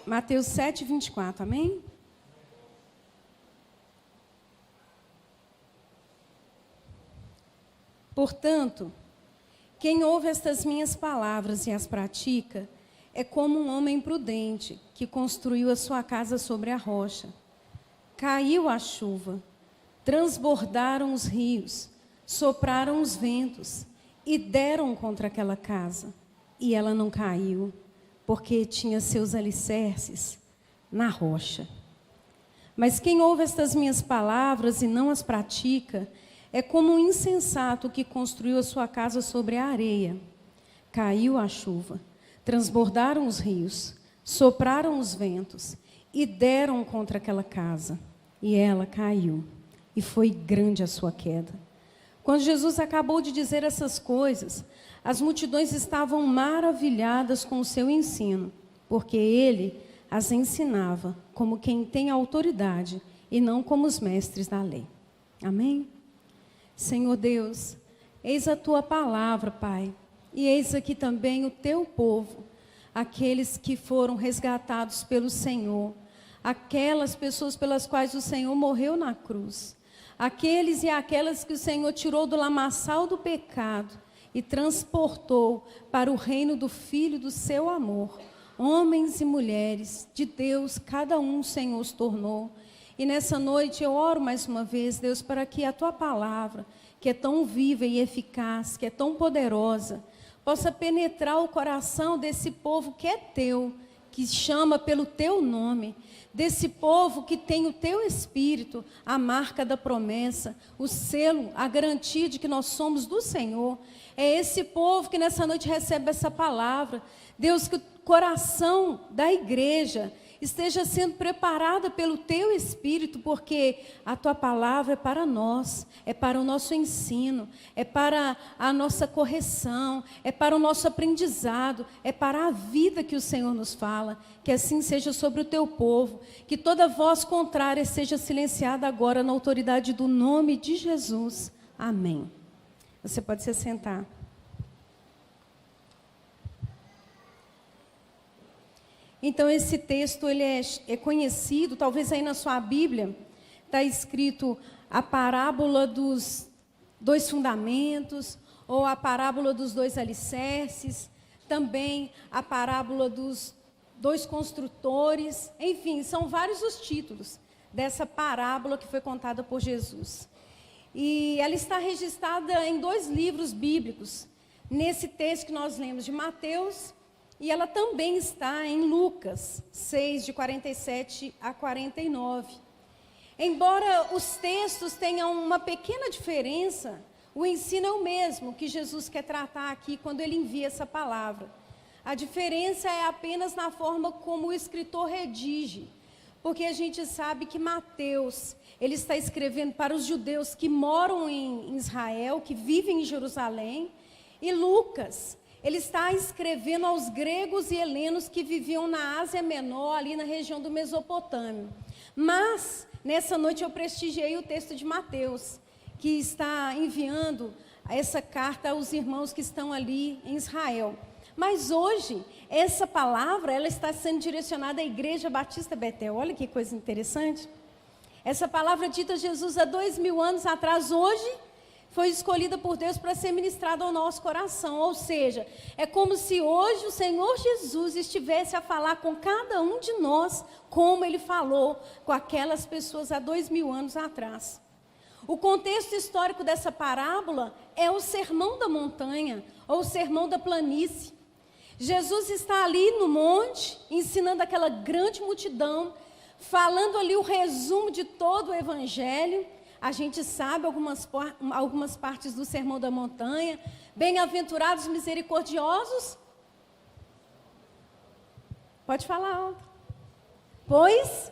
Mateus 7, 24, amém? Portanto, quem ouve estas minhas palavras e as pratica, é como um homem prudente que construiu a sua casa sobre a rocha. Caiu a chuva, transbordaram os rios, sopraram os ventos e deram contra aquela casa. E ela não caiu, porque tinha seus alicerces na rocha. Mas quem ouve estas minhas palavras e não as pratica, é como um insensato que construiu a sua casa sobre a areia. Caiu a chuva, transbordaram os rios, sopraram os ventos e deram contra aquela casa. E ela caiu, e foi grande a sua queda. Quando Jesus acabou de dizer essas coisas, as multidões estavam maravilhadas com o seu ensino, porque ele as ensinava como quem tem autoridade e não como os mestres da lei. Amém? Senhor Deus, eis a tua palavra, Pai, e eis aqui também o teu povo, aqueles que foram resgatados pelo Senhor, aquelas pessoas pelas quais o Senhor morreu na cruz, aqueles e aquelas que o Senhor tirou do lamaçal do pecado e transportou para o reino do Filho do seu amor, homens e mulheres de Deus, cada um o Senhor os tornou. E nessa noite eu oro mais uma vez, Deus, para que a tua palavra, que é tão viva e eficaz, que é tão poderosa, possa penetrar o coração desse povo que é teu, que chama pelo teu nome, desse povo que tem o teu Espírito, a marca da promessa, o selo, a garantia de que nós somos do Senhor. É esse povo que nessa noite recebe essa palavra. Deus, que o coração da igreja esteja sendo preparada pelo teu Espírito, porque a tua palavra é para nós, é para o nosso ensino, é para a nossa correção, é para o nosso aprendizado, é para a vida que o Senhor nos fala. Que assim seja sobre o teu povo, que toda voz contrária seja silenciada agora na autoridade do nome de Jesus. Amém. Você pode se sentar. Então, esse texto ele é conhecido, talvez aí na sua Bíblia, está escrito a parábola dos dois fundamentos, ou a parábola dos dois alicerces, também a parábola dos dois construtores, enfim, são vários os títulos dessa parábola que foi contada por Jesus. E ela está registrada em 2 livros bíblicos, nesse texto que nós lemos de Mateus, e ela também está em Lucas 6, de 47 a 49. Embora os textos tenham uma pequena diferença, o ensino é o mesmo que Jesus quer tratar aqui quando ele envia essa palavra. A diferença é apenas na forma como o escritor redige, porque a gente sabe que Mateus, ele está escrevendo para os judeus que moram em Israel, que vivem em Jerusalém, e Lucas, ele está escrevendo aos gregos e helenos que viviam na Ásia Menor, ali na região do Mesopotâmio. Mas, nessa noite eu prestigiei o texto de Mateus, que está enviando essa carta aos irmãos que estão ali em Israel. Mas hoje, essa palavra, ela está sendo direcionada à Igreja Batista Betel. Olha que coisa interessante. Essa palavra dita a Jesus há 2000 anos atrás, hoje, foi escolhida por Deus para ser ministrada ao nosso coração. Ou seja, é como se hoje o Senhor Jesus estivesse a falar com cada um de nós, como Ele falou com aquelas pessoas há 2000 anos atrás. O contexto histórico dessa parábola é o Sermão da Montanha, ou o Sermão da Planície. Jesus está ali no monte, ensinando aquela grande multidão, falando ali o resumo de todo o Evangelho. A gente sabe algumas partes do Sermão da Montanha. Bem-aventurados misericordiosos. Pode falar alto. Pois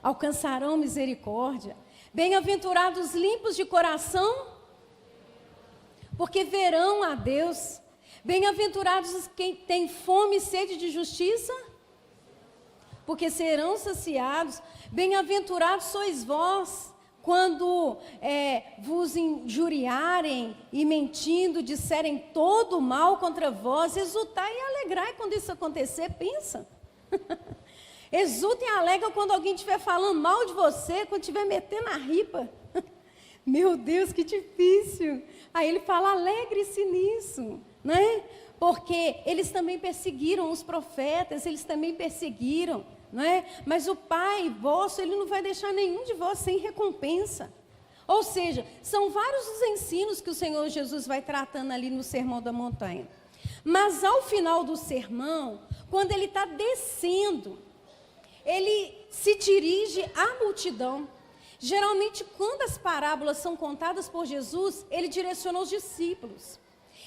alcançarão misericórdia. Bem-aventurados limpos de coração, porque verão a Deus. Bem-aventurados quem tem fome e sede de justiça, porque serão saciados. Bem-aventurados sois vós, quando vos injuriarem e mentindo, disserem todo mal contra vós, exultai e alegrai quando isso acontecer, pensa. Exultem e alegram quando alguém estiver falando mal de você, quando estiver metendo a ripa. Meu Deus, que difícil. Aí ele fala, alegre-se nisso, né? Porque eles também perseguiram os profetas, eles também perseguiram, não é? Mas o Pai vosso, Ele não vai deixar nenhum de vós sem recompensa. Ou seja, são vários os ensinos que o Senhor Jesus vai tratando ali no Sermão da Montanha. Mas ao final do sermão, quando Ele está descendo, Ele se dirige à multidão. Geralmente, quando as parábolas são contadas por Jesus, Ele direciona os discípulos.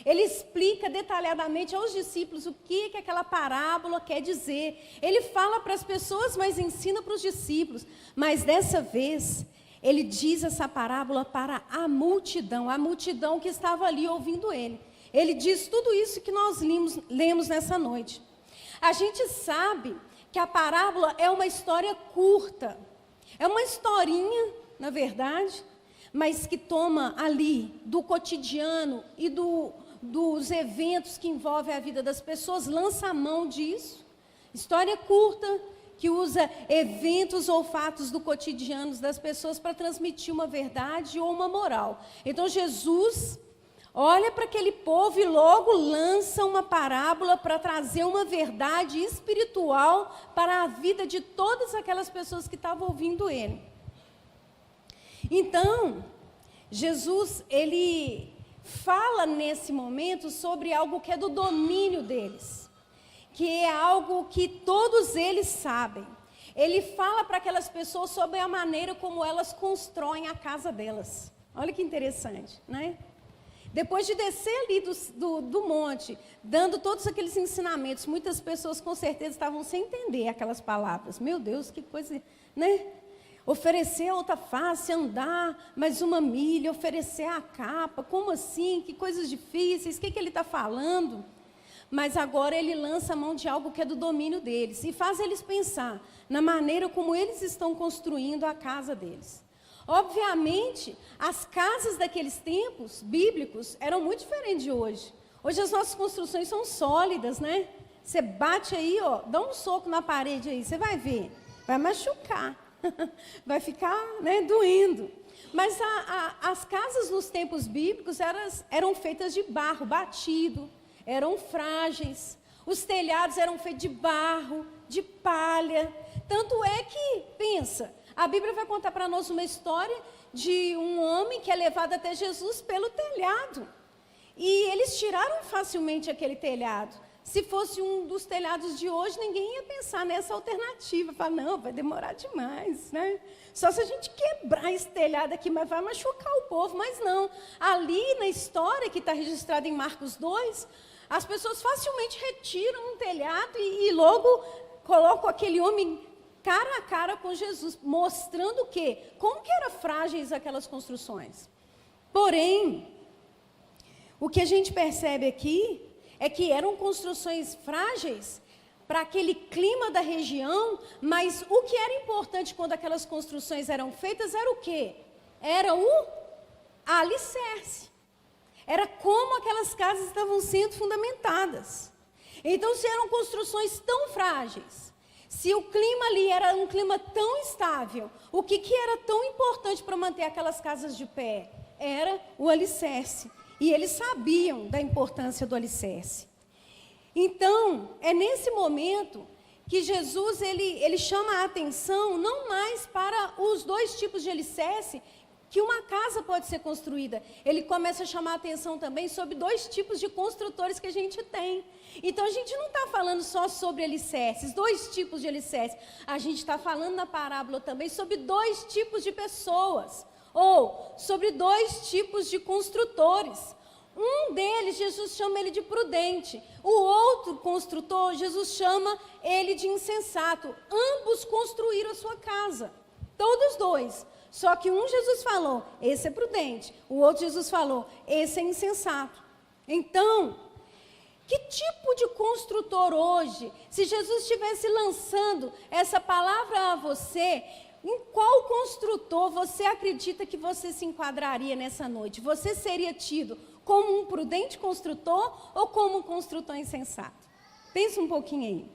Ele explica detalhadamente aos discípulos o que aquela parábola quer dizer. Ele fala para as pessoas, mas ensina para os discípulos. Mas dessa vez, ele diz essa parábola para a multidão que estava ali ouvindo ele. Ele diz tudo isso que nós lemos nessa noite. A gente sabe que a parábola é uma história curta. É uma historinha, na verdade, mas que toma ali do cotidiano e dos eventos que envolvem a vida das pessoas, lança a mão disso. História curta, que usa eventos ou fatos do cotidiano das pessoas para transmitir uma verdade ou uma moral. Então Jesus olha para aquele povo e logo lança uma parábola para trazer uma verdade espiritual para a vida de todas aquelas pessoas que estavam ouvindo ele. Então, Jesus, ele fala nesse momento sobre algo que é do domínio deles, que é algo que todos eles sabem. Ele fala para aquelas pessoas sobre a maneira como elas constroem a casa delas. Olha que interessante, né? Depois de descer ali do monte, dando todos aqueles ensinamentos, muitas pessoas com certeza estavam sem entender aquelas palavras. Meu Deus, que coisa, né? Oferecer a outra face, andar mais uma milha, oferecer a capa, como assim? Que coisas difíceis, o que ele está falando? Mas agora ele lança a mão de algo que é do domínio deles e faz eles pensar na maneira como eles estão construindo a casa deles. Obviamente, as casas daqueles tempos bíblicos eram muito diferentes de hoje. Hoje as nossas construções são sólidas, né? Você bate aí, ó, dá um soco na parede aí, você vai ver, vai machucar, vai ficar, né, doendo. Mas as casas nos tempos bíblicos eram feitas de barro batido, eram frágeis. Os telhados eram feitos de barro, de palha. Tanto é que, pensa, a Bíblia vai contar para nós uma história de um homem que é levado até Jesus pelo telhado. E eles tiraram facilmente aquele telhado. Se fosse um dos telhados de hoje, ninguém ia pensar nessa alternativa. Falar, não, vai demorar demais, né? Só se a gente quebrar esse telhado aqui, mas vai machucar o povo. Mas não. Ali na história que está registrada em Marcos 2, as pessoas facilmente retiram um telhado e logo colocam aquele homem cara a cara com Jesus, mostrando o quê? Como que eram frágeis aquelas construções. Porém, o que a gente percebe aqui é que eram construções frágeis para aquele clima da região, mas o que era importante quando aquelas construções eram feitas era o quê? Era o alicerce. Era como aquelas casas estavam sendo fundamentadas. Então, se eram construções tão frágeis, se o clima ali era um clima tão instável, o que era tão importante para manter aquelas casas de pé? Era o alicerce. E eles sabiam da importância do alicerce. Então, é nesse momento que Jesus ele chama a atenção não mais para os dois tipos de alicerce que uma casa pode ser construída. Ele começa a chamar a atenção também sobre dois tipos de construtores que a gente tem. Então, a gente não está falando só sobre alicerces, dois tipos de alicerces. A gente está falando na parábola também sobre dois tipos de pessoas, ou sobre dois tipos de construtores. Um deles, Jesus chama ele de prudente. O outro construtor, Jesus chama ele de insensato. Ambos construíram a sua casa, todos dois. Só que um Jesus falou, esse é prudente. O outro Jesus falou, esse é insensato. Então, que tipo de construtor hoje, se Jesus estivesse lançando essa palavra a você, Em qual construtor você acredita que você se enquadraria nessa noite? Você seria tido como um prudente construtor ou como um construtor insensato? Pensa um pouquinho aí.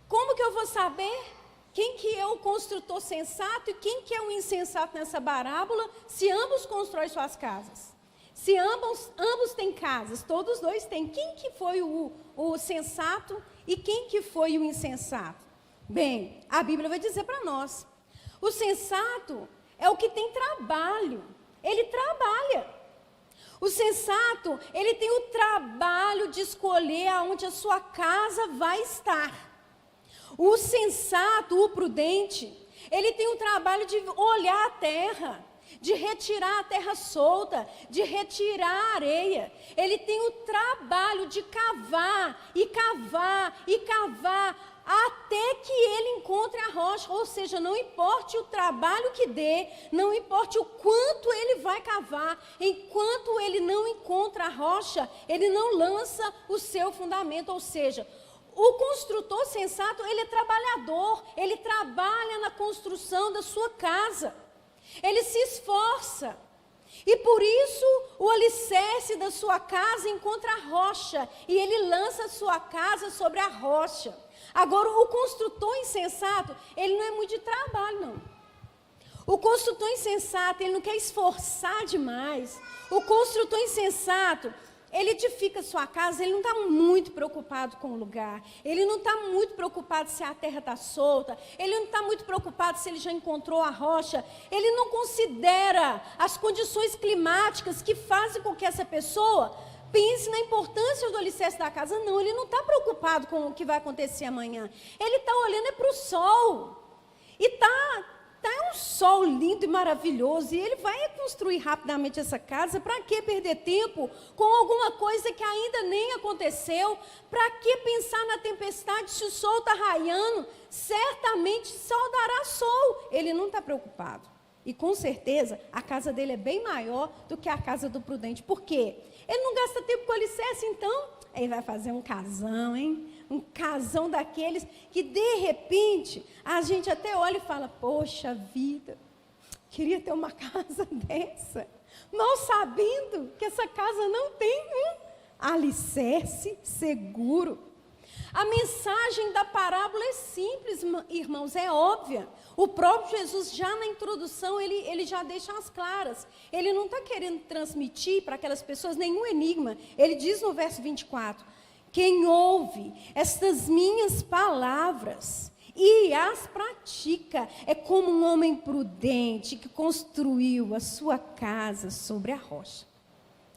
Como que eu vou saber quem que é o construtor sensato e quem que é o insensato nessa parábola, se ambos constroem suas casas? Se ambos têm casas, todos dois têm. Quem que foi o sensato e quem que foi o insensato? Bem, a Bíblia vai dizer para nós. O sensato é o que tem trabalho. Ele trabalha. O sensato, ele tem o trabalho de escolher aonde a sua casa vai estar. O sensato, o prudente, ele tem o trabalho de olhar a terra, de retirar a terra solta, de retirar a areia. Ele tem o trabalho de cavar e cavar e cavar até que ele encontre a rocha. Ou seja, não importe o trabalho que dê, não importe o quanto ele vai cavar, enquanto ele não encontra a rocha, ele não lança o seu fundamento. Ou seja, o construtor sensato, ele é trabalhador, ele trabalha na construção da sua casa. Ele se esforça, e por isso o alicerce da sua casa encontra a rocha, e ele lança a sua casa sobre a rocha. Agora, o construtor insensato, ele não é muito de trabalho, não. O construtor insensato, ele não quer esforçar demais. O construtor insensato, ele edifica a sua casa, ele não está muito preocupado com o lugar, ele não está muito preocupado se a terra está solta, ele não está muito preocupado se ele já encontrou a rocha, ele não considera as condições climáticas que fazem com que essa pessoa pense na importância do alicerce da casa. Não, ele não está preocupado com o que vai acontecer amanhã, ele está olhando para o sol, e está um sol lindo e maravilhoso, e ele vai construir rapidamente essa casa. Para que perder tempo com alguma coisa que ainda nem aconteceu? Para que pensar na tempestade se o sol está raiando? Certamente só dará sol. Ele não está preocupado. E com certeza a casa dele é bem maior do que a casa do prudente. Por quê? Ele não gasta tempo com alicerce, então ele vai fazer um casão, hein? Um casão daqueles que, de repente, a gente até olha e fala: poxa vida, queria ter uma casa dessa, mal sabendo que essa casa não tem um alicerce seguro. A mensagem da parábola é simples, irmãos, é óbvia. O próprio Jesus, já na introdução, ele já deixa as claras. Ele não está querendo transmitir para aquelas pessoas nenhum enigma. Ele diz no verso 24: quem ouve estas minhas palavras e as pratica é como um homem prudente que construiu a sua casa sobre a rocha.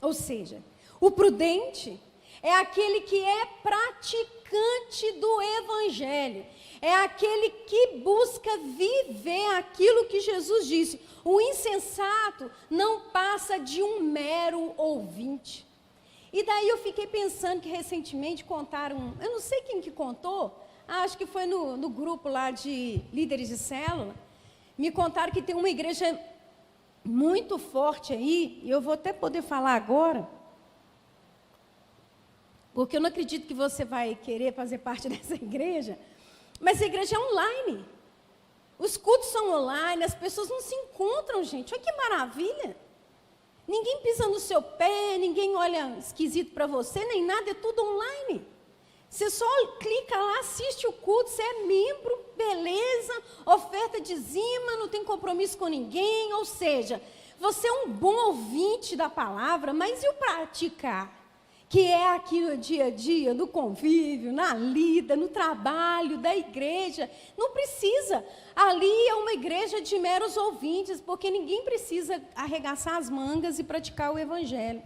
Ou seja, o prudente é aquele que é praticante do evangelho, é aquele que busca viver aquilo que Jesus disse. O insensato não passa de um mero ouvinte. E daí eu fiquei pensando que recentemente contaram, eu não sei quem que contou, acho que foi no grupo lá de líderes de célula, me contaram que tem uma igreja muito forte aí, e eu vou até poder falar agora, porque eu não acredito que você vai querer fazer parte dessa igreja, mas a igreja é online. Os cultos são online, as pessoas não se encontram, gente. Olha que maravilha. Ninguém pisa no seu pé, ninguém olha esquisito para você, nem nada, é tudo online. Você só clica lá, assiste o culto, você é membro, beleza, oferta dizima, não tem compromisso com ninguém, ou seja, você é um bom ouvinte da palavra, mas e o praticar? Que é aqui no dia a dia, no convívio, na lida, no trabalho, da igreja. Não precisa. Ali é uma igreja de meros ouvintes, porque ninguém precisa arregaçar as mangas e praticar o evangelho.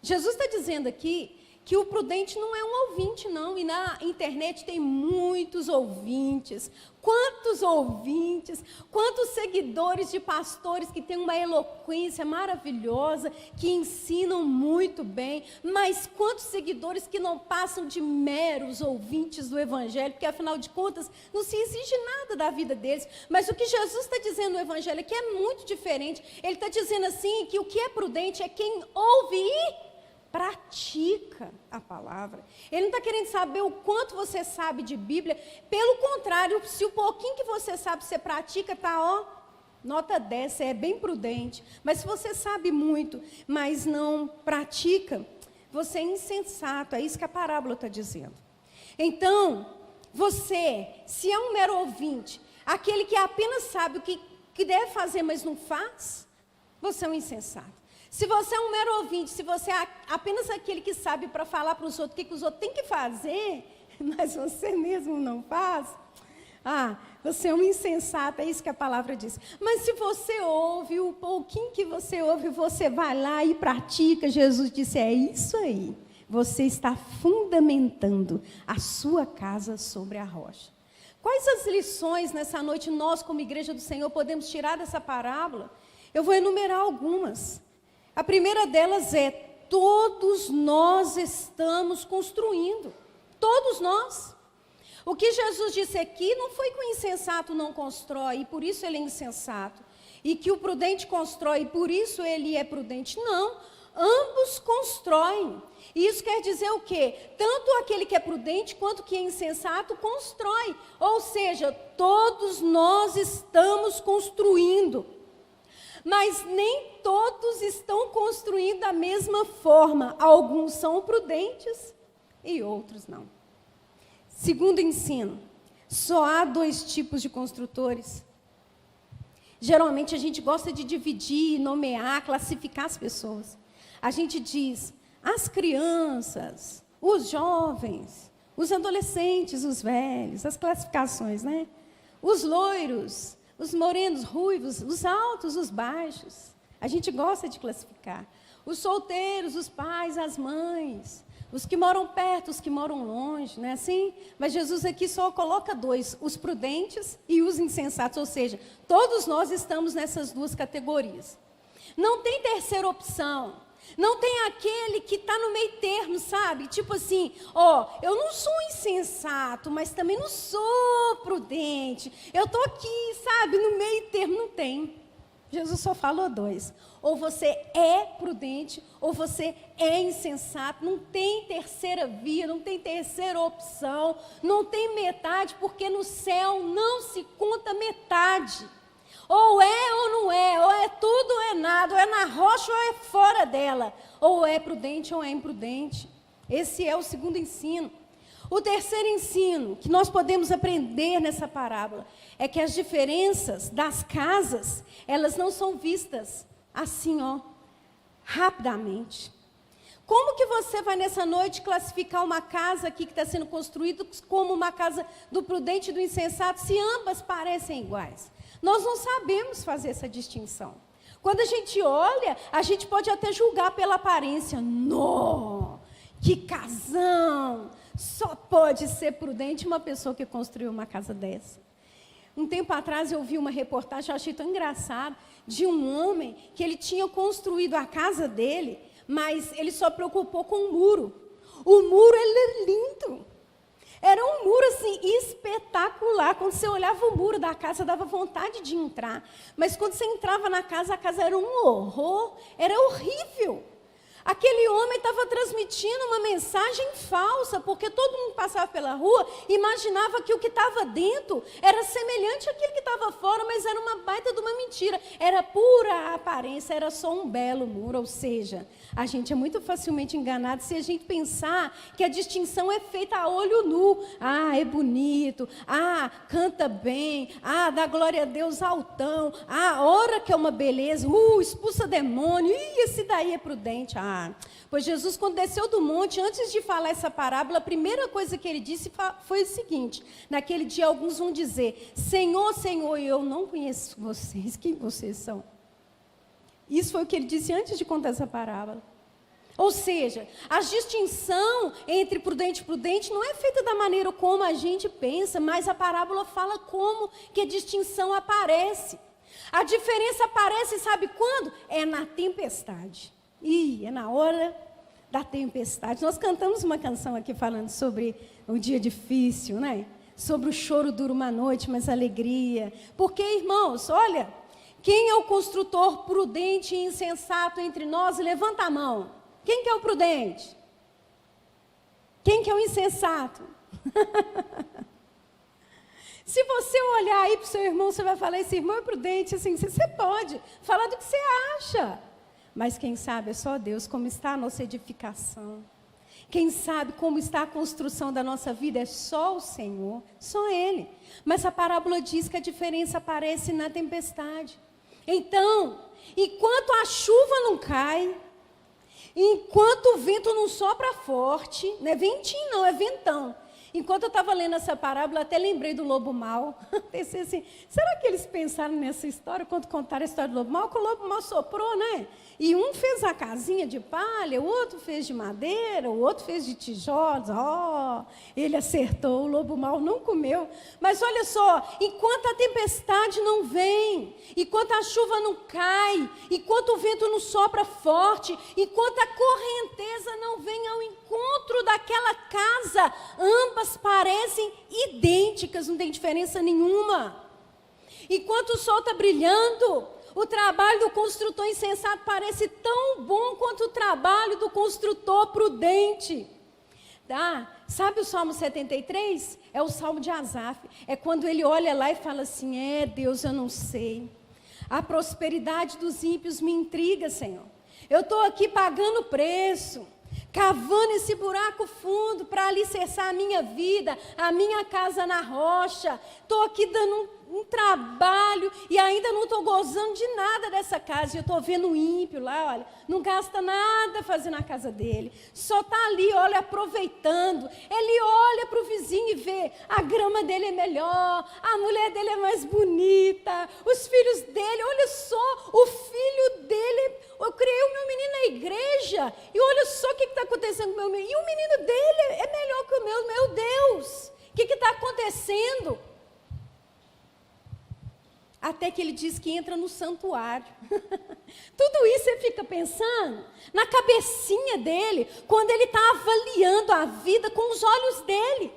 Jesus está dizendo aqui que o prudente não é um ouvinte, não. E na internet tem muitos ouvintes. Quantos ouvintes, quantos seguidores de pastores que têm uma eloquência maravilhosa, que ensinam muito bem, mas quantos seguidores que não passam de meros ouvintes do evangelho, porque afinal de contas não se exige nada da vida deles. Mas o que Jesus está dizendo no evangelho aqui é muito diferente. Ele está dizendo assim que o que é prudente é quem ouve e pratica a palavra. Ele não está querendo saber o quanto você sabe de Bíblia. Pelo contrário, se o pouquinho que você sabe, você pratica, está, ó, nota 10, você é bem prudente. Mas se você sabe muito, mas não pratica, você é insensato. É isso que a parábola está dizendo. Então, você, se é um mero ouvinte, aquele que apenas sabe o que deve fazer, mas não faz, você é um insensato. Se você é um mero ouvinte, se você é apenas aquele que sabe para falar para os outros o que os outros têm que fazer, mas você mesmo não faz, você é um insensato, é isso que a palavra diz. Mas se você ouve, o pouquinho que você ouve, você vai lá e pratica, Jesus disse, é isso aí. Você está fundamentando a sua casa sobre a rocha. Quais as lições nessa noite nós, como igreja do Senhor, podemos tirar dessa parábola? Eu vou enumerar algumas. A primeira delas é, todos nós estamos construindo. Todos nós. O que Jesus disse aqui não foi que o insensato não constrói, e por isso ele é insensato. E que o prudente constrói, e por isso ele é prudente. Não, ambos constroem. E isso quer dizer o quê? Tanto aquele que é prudente, quanto que é insensato, constrói. Ou seja, todos nós estamos construindo. Mas nem todos estão construindo da mesma forma. Alguns são prudentes e outros não. Segundo ensino, só há 2 tipos de construtores. Geralmente a gente gosta de dividir, nomear, classificar as pessoas. A gente diz, as crianças, os jovens, os adolescentes, os velhos, as classificações, né? Os loiros, os morenos, ruivos, os altos, os baixos. A gente gosta de classificar. Os solteiros, os pais, as mães, os que moram perto, os que moram longe, não é assim? Mas Jesus aqui só coloca 2, os prudentes e os insensatos, ou seja, todos nós estamos nessas 2 categorias. Não tem terceira opção. Não tem aquele que está no meio termo, sabe? Tipo assim, eu não sou insensato, mas também não sou prudente. Eu estou aqui, sabe, no meio termo. Não tem. Jesus só falou 2. Ou você é prudente, ou você é insensato. Não tem terceira via, não tem terceira opção. Não tem metade, porque no céu não se conta metade. Ou é ou não é, ou é tudo ou é nada, ou é na rocha ou é fora dela, ou é prudente ou é imprudente. Esse é o segundo ensino. O terceiro ensino que nós podemos aprender nessa parábola é que as diferenças das casas, elas não são vistas assim, rapidamente. Como que você vai nessa noite classificar uma casa aqui que está sendo construída como uma casa do prudente e do insensato, se ambas parecem iguais? Nós não sabemos fazer essa distinção. Quando a gente olha, a gente pode até julgar pela aparência. Nó, que casão! Só pode ser prudente uma pessoa que construiu uma casa dessa. Um tempo atrás eu vi uma reportagem, eu achei tão engraçado, de um homem que ele tinha construído a casa dele, mas ele só preocupou com o muro. O muro, ele é lindo. Era um muro, assim, espetacular. Quando você olhava o muro da casa, dava vontade de entrar. Mas quando você entrava na casa, a casa era um horror, era horrível. Aquele homem estava transmitindo uma mensagem falsa, porque todo mundo passava pela rua e imaginava que o que estava dentro era semelhante àquilo que estava fora, mas era uma baita de uma mentira. Era pura aparência, era só um belo muro. Ou seja, a gente é muito facilmente enganado se a gente pensar que a distinção é feita a olho nu. É bonito, canta bem, dá glória a Deus altão, ora que é uma beleza, expulsa demônio, esse daí é prudente, Pois Jesus, quando desceu do monte, antes de falar essa parábola, a primeira coisa que ele disse foi o seguinte: naquele dia alguns vão dizer, Senhor, Senhor, eu não conheço vocês, quem vocês são? Isso foi o que ele disse antes de contar essa parábola. Ou seja, a distinção entre prudente e prudente não é feita da maneira como a gente pensa, mas a parábola fala como que a distinção aparece. A diferença aparece, sabe quando? É na tempestade. É na hora da tempestade. Nós cantamos uma canção aqui falando sobre um dia difícil, né? Sobre o choro dura uma noite, mas alegria. Porque, irmãos, olha, quem é o construtor prudente e insensato entre nós? Levanta a mão. Quem que é o prudente? Quem que é o insensato? Se você olhar aí para o seu irmão, você vai falar, esse irmão é prudente, assim, você pode falar do que você acha. Mas quem sabe é só Deus, como está a nossa edificação. Quem sabe como está a construção da nossa vida é só o Senhor, só Ele. Mas a parábola diz que a diferença aparece na tempestade. Então, enquanto a chuva não cai, enquanto o vento não sopra forte, não é ventinho não, é ventão. Enquanto eu estava lendo essa parábola, até lembrei do lobo mau. Pensei assim, será que eles pensaram nessa história, quando contaram a história do lobo mau? Que o lobo mau soprou, né? E um fez a casinha de palha, o outro fez de madeira, o outro fez de tijolos. Ele acertou, o lobo mau não comeu. Mas olha só, enquanto a tempestade não vem, enquanto a chuva não cai, enquanto o vento não sopra forte, enquanto a correnteza não vem ao encontro daquela casa, ambas parecem idênticas, não tem diferença nenhuma. Enquanto o sol está brilhando, o trabalho do construtor insensato parece tão bom quanto o trabalho do construtor prudente. Sabe o Salmo 73? É o Salmo de Asaf. É quando ele olha lá e fala assim, Deus, eu não sei. A prosperidade dos ímpios me intriga, Senhor. Eu estou aqui pagando preço, cavando esse buraco fundo para alicerçar a minha vida, a minha casa na rocha. Estou aqui dando um trabalho e ainda não estou gozando de nada dessa casa. Eu estou vendo o ímpio lá, olha, não gasta nada fazendo a casa dele. Só está ali, olha, aproveitando. Ele olha para o vizinho e vê, a grama dele é melhor, a mulher dele é mais bonita, os filhos dele, olha só, o filho dele, eu criei o meu menino na igreja, e olha só o que está acontecendo com o meu menino. E o menino dele é melhor que o meu Deus, o que está acontecendo? Até que ele diz que entra no santuário. Tudo isso você fica pensando na cabecinha dele, quando ele está avaliando a vida com os olhos dele.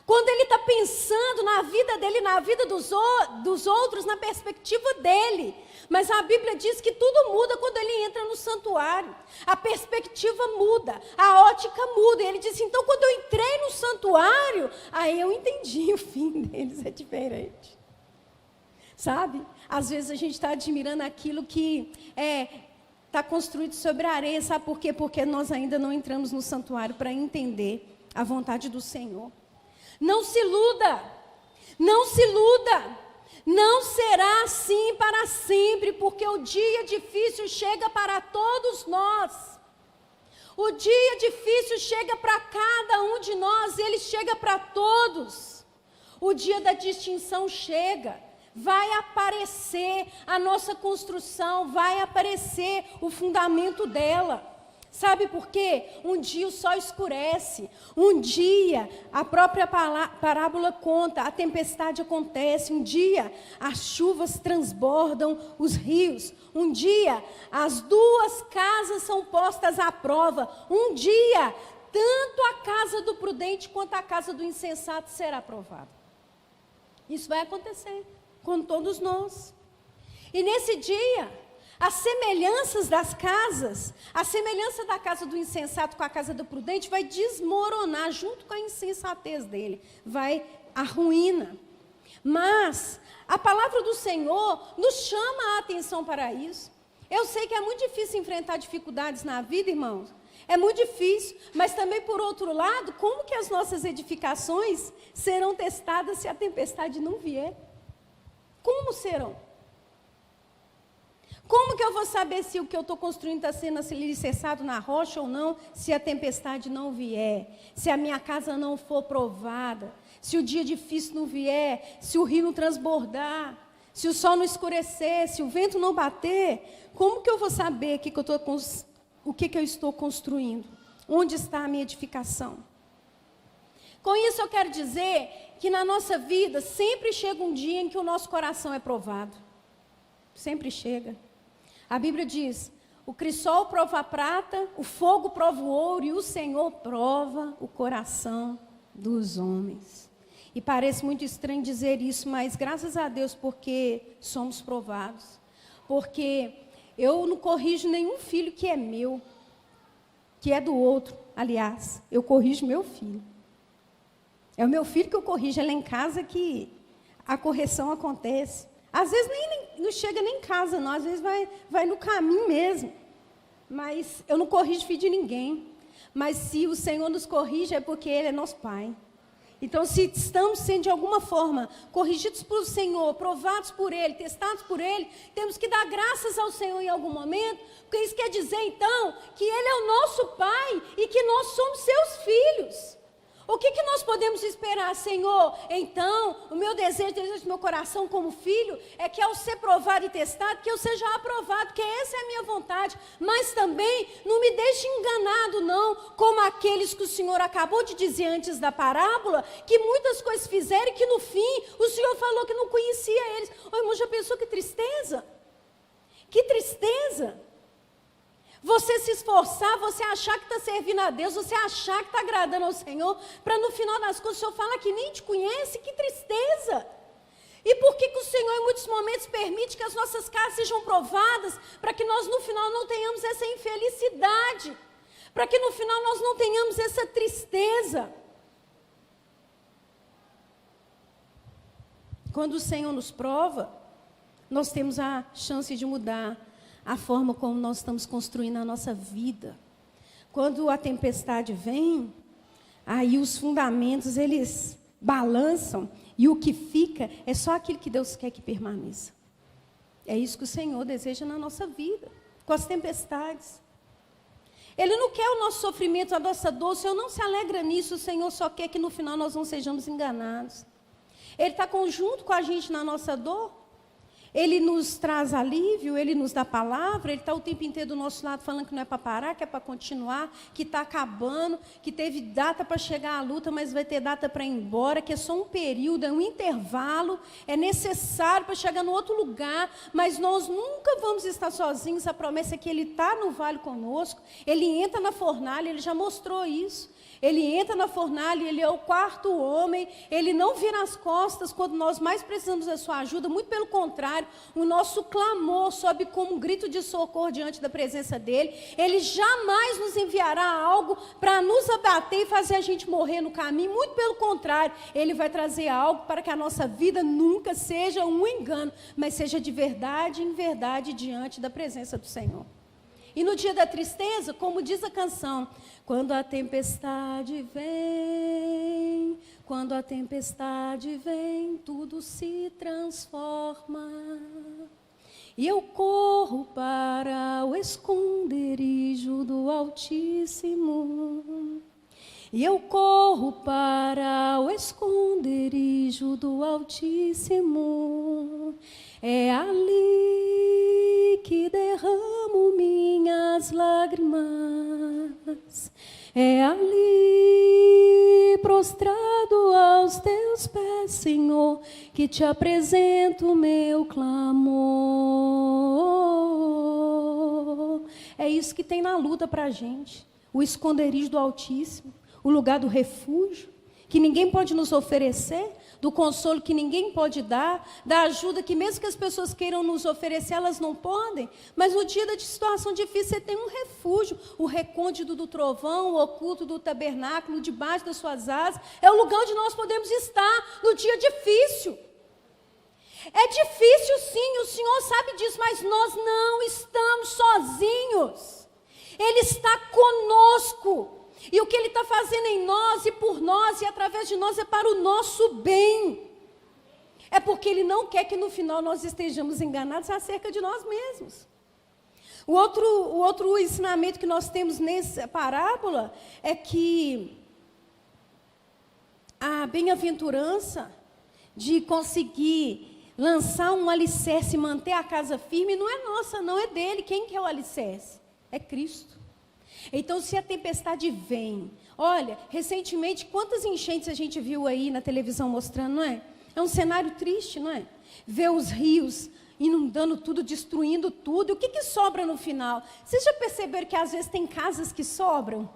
Quando ele está pensando na vida dele, na vida dos outros, na perspectiva dele. Mas a Bíblia diz que tudo muda quando ele entra no santuário. A perspectiva muda, a ótica muda. E ele disse, então quando eu entrei no santuário, aí eu entendi, o fim deles é diferente. Sabe? Às vezes a gente está admirando aquilo que está construído sobre a areia. Sabe por quê? Porque nós ainda não entramos no santuário para entender a vontade do Senhor. Não se iluda, não se iluda. Não será assim para sempre, porque o dia difícil chega para todos nós. O dia difícil chega para cada um de nós, ele chega para todos. O dia da distinção chega. Vai aparecer a nossa construção, vai aparecer o fundamento dela. Sabe por quê? Um dia o sol escurece, um dia a própria parábola conta, a tempestade acontece, um dia as chuvas transbordam os rios, um dia as duas casas são postas à prova, um dia tanto a casa do prudente quanto a casa do insensato será provada. Isso vai acontecer com todos nós. E nesse dia, as semelhanças das casas, a semelhança da casa do insensato com a casa do prudente vai desmoronar junto com a insensatez dele, vai a ruína. Mas a palavra do Senhor nos chama a atenção para isso. Eu sei que é muito difícil enfrentar dificuldades na vida, irmãos. É muito difícil, mas também por outro lado, como que as nossas edificações serão testadas se a tempestade não vier? Como serão? Como que eu vou saber se o que eu estou construindo está sendo alicerçado na rocha ou não, se a tempestade não vier, se a minha casa não for provada, se o dia difícil não vier, se o rio não transbordar, se o sol não escurecer, se o vento não bater? Como que eu vou saber o que eu estou construindo? Onde está a minha edificação? Com isso eu quero dizer que na nossa vida sempre chega um dia em que o nosso coração é provado. Sempre chega. A Bíblia diz, o crisol prova a prata, o fogo prova o ouro e o Senhor prova o coração dos homens. E parece muito estranho dizer isso, mas graças a Deus porque somos provados. Porque eu não corrijo nenhum filho que é meu. que é do outro. Aliás, eu corrijo meu filho. É o meu filho que eu corrijo, é lá em casa que a correção acontece. Às vezes não chega nem em casa, não. Às vezes vai no caminho mesmo. Mas eu não corrijo filho de ninguém. Mas se o Senhor nos corrige, é porque Ele é nosso Pai. Então, se estamos sendo de alguma forma corrigidos pelo Senhor, provados por Ele, testados por Ele, temos que dar graças ao Senhor em algum momento, porque isso quer dizer, então, que Ele é o nosso Pai e que nós somos seus filhos. O que nós podemos esperar, Senhor? Então, o meu desejo do meu coração como filho é que ao ser provado e testado, que eu seja aprovado, porque essa é a minha vontade. Mas também não me deixe enganado, não, como aqueles que o Senhor acabou de dizer antes da parábola, que muitas coisas fizeram e que no fim o Senhor falou que não conhecia eles. Ô irmão, já pensou que tristeza? Que tristeza! Você se esforçar, você achar que está servindo a Deus, você achar que está agradando ao Senhor, para no final das contas o Senhor falar que nem te conhece, que tristeza! E por que o Senhor em muitos momentos permite que as nossas casas sejam provadas, para que nós no final não tenhamos essa infelicidade, para que no final nós não tenhamos essa tristeza? Quando o Senhor nos prova, nós temos a chance de mudar a forma como nós estamos construindo a nossa vida. Quando a tempestade vem, aí os fundamentos, eles balançam, e o que fica é só aquilo que Deus quer que permaneça. É isso que o Senhor deseja na nossa vida, com as tempestades. Ele não quer o nosso sofrimento, a nossa dor, o Senhor não se alegra nisso, o Senhor só quer que no final nós não sejamos enganados. Ele está junto com a gente na nossa dor. Ele nos traz alívio, Ele nos dá palavra, Ele está o tempo inteiro do nosso lado falando que não é para parar, que é para continuar, que está acabando, que teve data para chegar à luta, mas vai ter data para ir embora, que é só um período, é um intervalo, é necessário para chegar no outro lugar, mas nós nunca vamos estar sozinhos. A promessa é que Ele está no vale conosco, Ele entra na fornalha, Ele já mostrou isso. Ele entra na fornalha, Ele é o quarto homem, Ele não vira as costas quando nós mais precisamos da sua ajuda, muito pelo contrário, o nosso clamor sobe como um grito de socorro diante da presença dEle. Ele jamais nos enviará algo para nos abater e fazer a gente morrer no caminho, muito pelo contrário, Ele vai trazer algo para que a nossa vida nunca seja um engano, mas seja de verdade em verdade diante da presença do Senhor. E no dia da tristeza, como diz a canção, quando a tempestade vem, quando a tempestade vem, tudo se transforma. E eu corro para o esconderijo do Altíssimo. E eu corro para o esconderijo do Altíssimo. É ali que derramo minhas lágrimas. É ali, prostrado aos teus pés, Senhor, que te apresento o meu clamor. É isso que tem na luta para a gente. O esconderijo do Altíssimo, o lugar do refúgio, que ninguém pode nos oferecer, do consolo que ninguém pode dar, da ajuda que mesmo que as pessoas queiram nos oferecer, elas não podem, mas no dia de situação difícil você tem um refúgio, o recôndito do trovão, o oculto do tabernáculo, debaixo das suas asas, é o lugar onde nós podemos estar no dia difícil. É difícil sim, o Senhor sabe disso, mas nós não estamos sozinhos, Ele está conosco. E o que Ele está fazendo em nós e por nós e através de nós é para o nosso bem. É porque Ele não quer que no final nós estejamos enganados acerca de nós mesmos. O outro ensinamento que nós temos nessa parábola é que a bem-aventurança de conseguir lançar um alicerce e manter a casa firme não é nossa, não é dele. Quem que é o alicerce? É Cristo. Então, se a tempestade vem, olha, recentemente, quantas enchentes a gente viu aí na televisão mostrando, não é? É um cenário triste, não é? Ver os rios inundando tudo, destruindo tudo, e o que sobra no final? Vocês já perceberam que às vezes tem casas que sobram?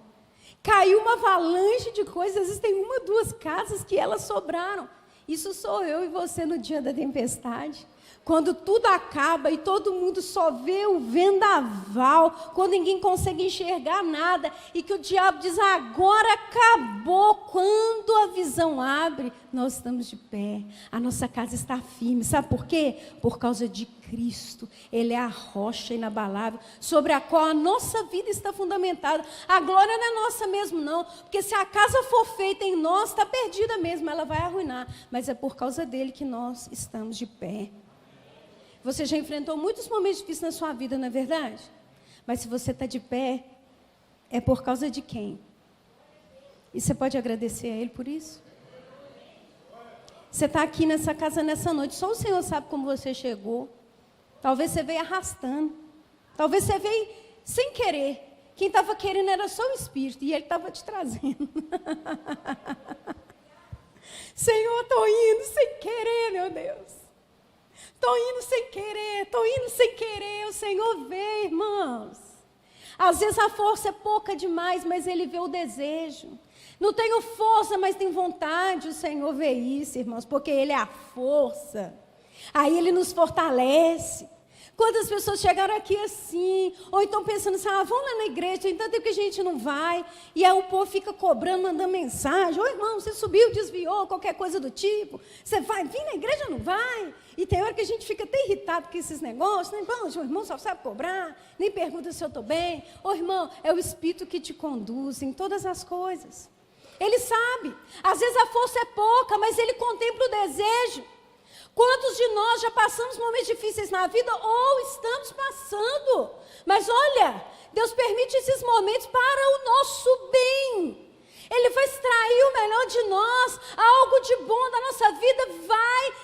Caiu uma avalanche de coisas, às vezes tem uma, duas casas que elas sobraram. Isso sou eu e você no dia da tempestade. Quando tudo acaba e todo mundo só vê o vendaval, quando ninguém consegue enxergar nada e que o diabo diz, agora acabou. Quando a visão abre, nós estamos de pé, a nossa casa está firme. Sabe por quê? Por causa de Cristo. Ele é a rocha inabalável sobre a qual a nossa vida está fundamentada. A glória não é nossa mesmo não, porque se a casa for feita em nós, está perdida mesmo, ela vai arruinar. Mas é por causa dele que nós estamos de pé. Você já enfrentou muitos momentos difíceis na sua vida, não é verdade? Mas se você está de pé, é por causa de quem? E você pode agradecer a Ele por isso? Você está aqui nessa casa nessa noite, só o Senhor sabe como você chegou. Talvez você veio arrastando. Talvez você veio sem querer. Quem estava querendo era só o Espírito, e Ele estava te trazendo. Senhor, estou indo sem querer, meu Deus. Estou indo sem querer, estou indo sem querer, o Senhor vê, irmãos. Às vezes a força é pouca demais, mas Ele vê o desejo. Não tenho força, mas tenho vontade, o Senhor vê isso, irmãos, porque Ele é a força. Aí Ele nos fortalece. Quantas pessoas chegaram aqui assim, ou então pensando assim, vamos lá na igreja, tem tanto tempo que a gente não vai, e aí o povo fica cobrando, mandando mensagem, irmão, você subiu, desviou, qualquer coisa do tipo, você vai vir na igreja ou não vai? E tem hora que a gente fica até irritado com esses negócios, né? O irmão só sabe cobrar, nem pergunta se eu estou bem. Irmão, é o Espírito que te conduz em todas as coisas. Ele sabe, às vezes a força é pouca, mas Ele contempla o desejo. Quantos de nós já passamos momentos difíceis na vida ou estamos passando? Mas olha, Deus permite esses momentos para o nosso bem. Ele vai extrair o melhor de nós, algo de bom da nossa vida,